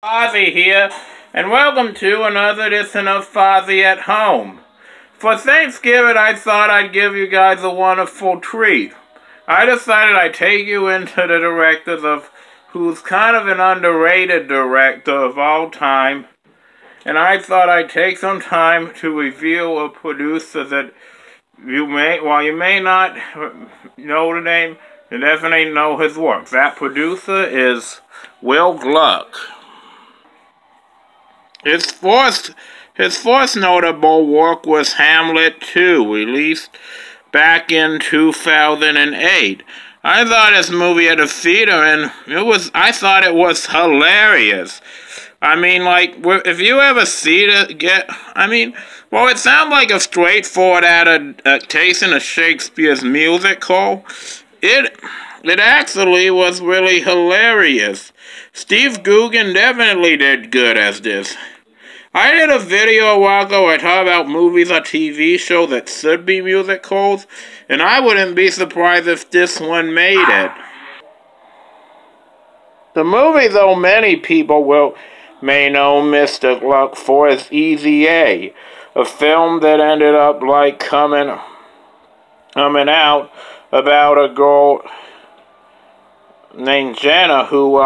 Fozzie here, and welcome to another edition of Fozzie at Home. For Thanksgiving, I thought I'd give you guys a wonderful treat. I decided I'd take you into the directors of who's kind of an underrated director of all time, and I thought I'd take some time to review a producer that while you may not know the name, you definitely know his work. That producer is Will Gluck. His first notable work was Hamlet 2, released back in 2008. I thought this movie at a theater, and I thought it was hilarious. I mean, like, if you ever see it, it sounds like a straightforward adaptation of Shakespeare's musical. It actually was really hilarious. Steve Coogan definitely did good as this. I did a video a while ago where I talked about movies or TV shows that should be musicals, and I wouldn't be surprised if this one made it. The movie, though many people may know Mr. Gluck for, is Easy A, a film that ended up coming out about a girl named Jenna who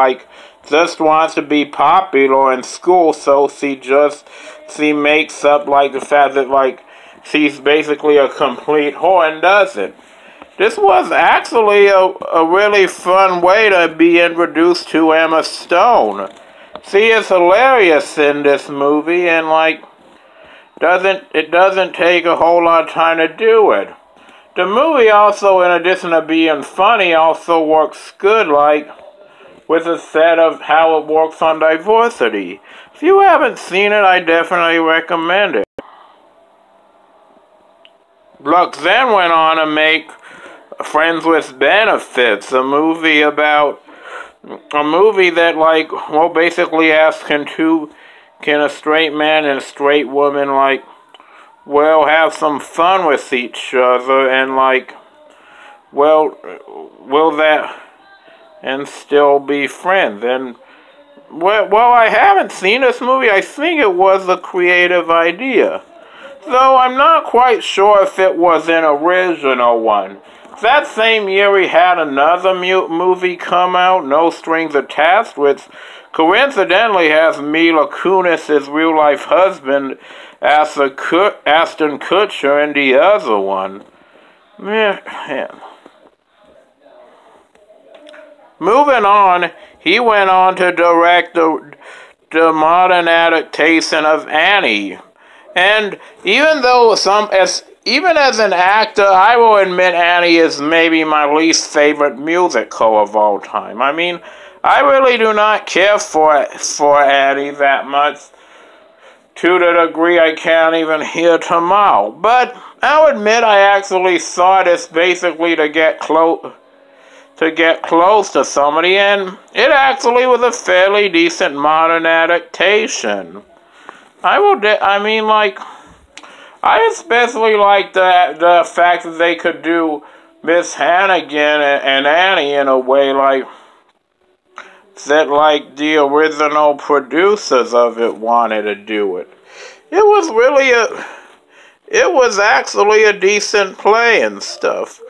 just wants to be popular in school, so she makes up the fact that she's basically a complete whore and does it. This was actually a really fun way to be introduced to Emma Stone. She is hilarious in this movie, and it doesn't take a whole lot of time to do it. The movie also, in addition to being funny, also works good with a set of how it works on diversity. If you haven't seen it, I definitely recommend it. Gluck then went on to make Friends with Benefits, a movie that basically asks can a straight man and a straight woman have some fun with each other, and will that and still be friends? And well, I haven't seen this movie. I think it was a creative idea, though I'm not quite sure if it was an original one. That same year we had another movie come out, No Strings Attached, which coincidentally has Mila Kunis' real-life husband, Ashton Kutcher, in the other one. Man. Moving on, he went on to direct the modern adaptation of Annie. And even as an actor, I will admit Annie is maybe my least favorite musical of all time. I mean, I really do not care for Annie that much, to the degree I can't even hear tomorrow. But I'll admit I actually saw this basically to get close to somebody, and it actually was a fairly decent modern adaptation. I especially like the fact that they could do Miss Hannigan and Annie in a way that the original producers of it wanted to do it. It was actually a decent play and stuff.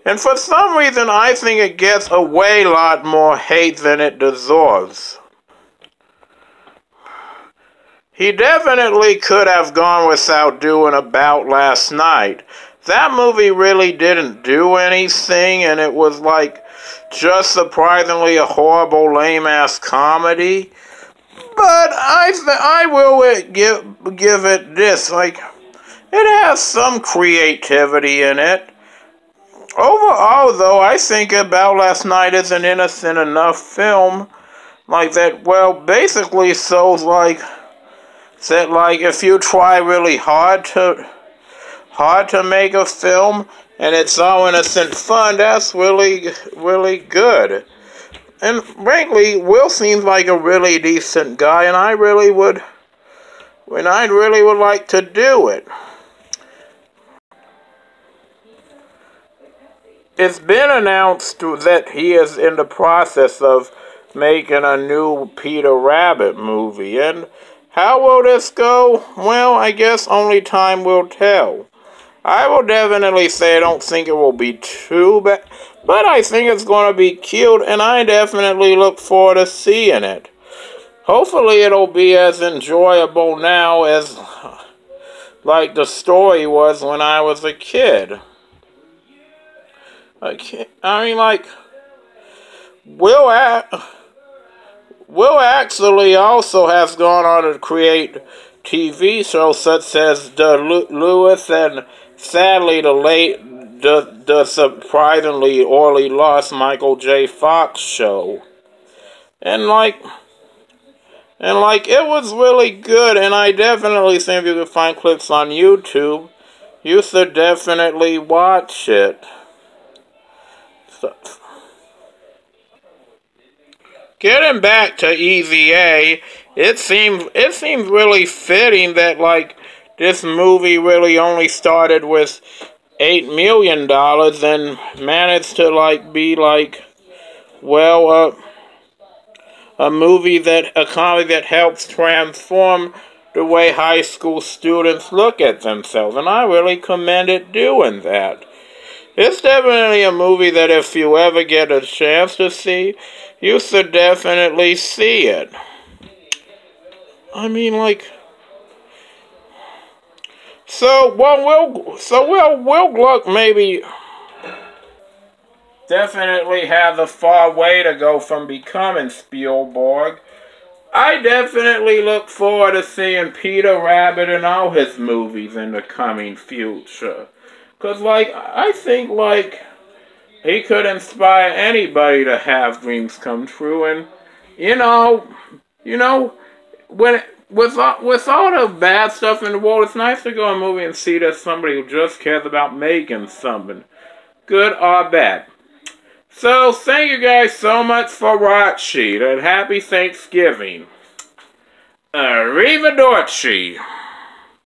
And for some reason, I think it gets a lot more hate than it deserves. He definitely could have gone without doing About Last Night. That movie really didn't do anything, and it was just surprisingly a horrible, lame-ass comedy. But I will give it this, it has some creativity in it. Overall, though, I think About Last Night is an innocent enough film that, basically shows that if you try really hard to make a film and it's all innocent fun, that's really, really good. And frankly, Will seems like a really decent guy, and I really would like to do it. It's been announced that he is in the process of making a new Peter Rabbit movie. And how will this go? Well, I guess only time will tell. I will definitely say I don't think it will be too bad, but I think it's going to be cute, and I definitely look forward to seeing it. Hopefully it'll be as enjoyable now as, like, the story was when I was a kid. I mean, like, Will actually also has gone on to create TV shows such as the Lewis and sadly the surprisingly orally lost Michael J. Fox show. And like it was really good, and I definitely think if you can find clips on YouTube, you should definitely watch it. So, getting back to EVA, it seems really fitting that like this movie really only started with $8 million and managed to like be like, well, a comedy that helps transform the way high school students look at themselves, and I really commend it doing that. It's definitely a movie that if you ever get a chance to see, you should definitely see it. I mean, like, Will Gluck maybe definitely has a far way to go from becoming Spielberg. I definitely look forward to seeing Peter Rabbit in all his movies in the coming future. Because, like, I think, like, he could inspire anybody to have dreams come true. And, with all the bad stuff in the world, it's nice to go to a movie and see that somebody who just cares about making something, good or bad. So, thank you guys so much for watching, and happy Thanksgiving. Arrivederci.